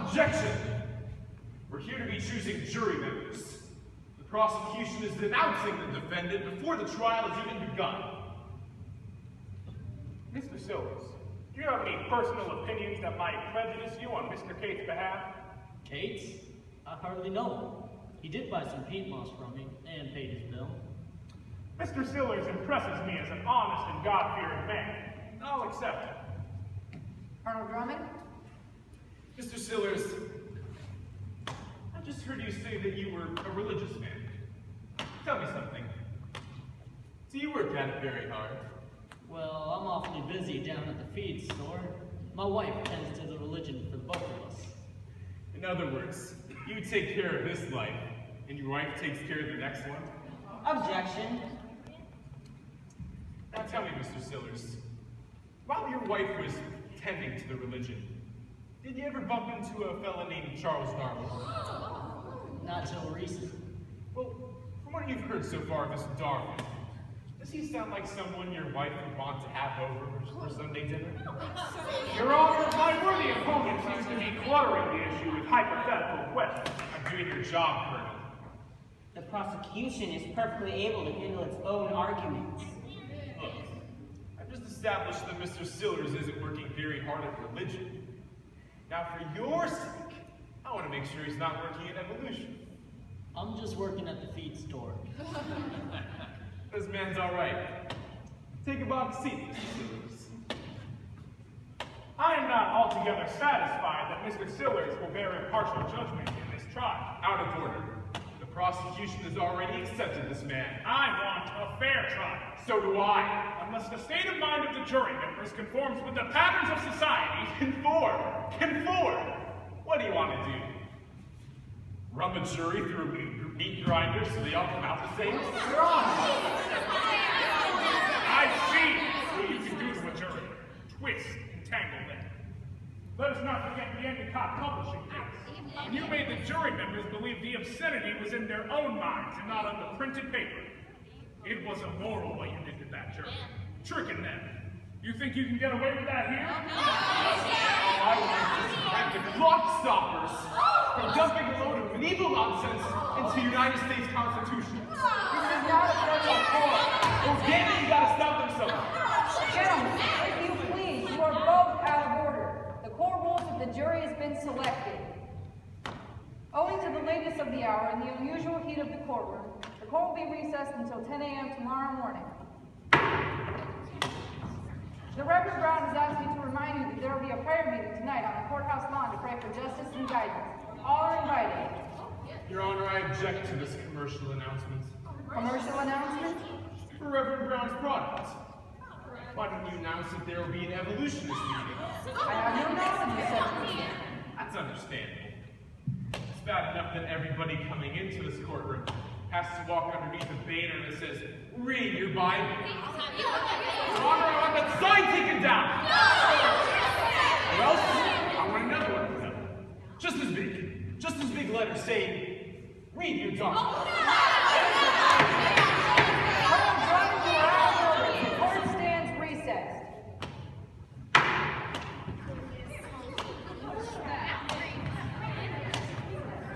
Objection! We're here to be choosing jury members. The prosecution is denouncing the defendant before the trial has even begun. Mr. Silvers, do you have any personal opinions that might prejudice you on Mr. Cates' behalf? Cates? I hardly know him. He did buy some paint moss from me and paid his bill. Mr. Silvers impresses me as an honest and God-fearing man. I'll accept it. Colonel Drummond? Mr. Sillers, I just heard you say that you were a religious man. Tell me something. Do you work at it very hard? Well, I'm awfully busy down at the feed store. My wife tends to the religion for the both of us. In other words, you take care of this life, and your wife takes care of the next one? Objection. Now tell me, Mr. Sillers, while your wife was tending to the religion, did you ever bump into a fellow named Charles Darwin? Not till recent. Well, from what you've heard so far of this Darwin, does he sound like someone your wife would want to have over for Sunday dinner? Your Honor, my worthy opponent seems to be cluttering the issue with hypothetical questions. I'm doing your job, Colonel. The prosecution is perfectly able to handle its own arguments. Look, I've just established that Mr. Sillers isn't working very hard at religion. Now, for your sake, I want to make sure he's not working at evolution. I'm just working at the feed store. This man's all right. Take a box seat, Mr. Sillers. I am not altogether satisfied that Mr. Sillers will bear impartial judgment in this trial. Out of order. The prosecution has already accepted this man. I want a fair trial. So do I. Unless the state of mind of the jury members conforms with the patterns of society. Conform. Conform. What do you want to do? Run the jury through a meat grinder so they all come out the same? Your Honor. I see what you can do to a jury. Twist and tangle them. Let us not forget the Endicott publishing case. When you made the jury members believe the obscenity was in their own minds and not on the printed paper. It was immoral what you did to that jury. Tricking them. You think you can get away with that here? I want to prevent the clock stoppers from dumping a load of medieval nonsense into the United States Constitution. This is not a federal court. Well, damn it, you gotta stop them somewhere. Gentlemen, if you please, you are both out of order. The court rules that the jury has been selected. Owing to the lateness of the hour and the unusual heat of the courtroom, the court will be recessed until 10 a.m. tomorrow morning. The Reverend Brown has asked me to remind you that there will be a prayer meeting tonight on the courthouse lawn to pray for justice and guidance. All are invited. Your Honor, I object to this commercial announcement. Commercial announcement? For Reverend Brown's product. Why don't you announce that there will be an evolutionist meeting? I have no knowledge of such a thing. That's understandable. It's bad enough that everybody coming into this courtroom has to walk underneath a banner that says, "Read your Bible." Your Honor, I want that sign taken down! Or else, I want another one put up. Just as big letters saying, "Read your Bible."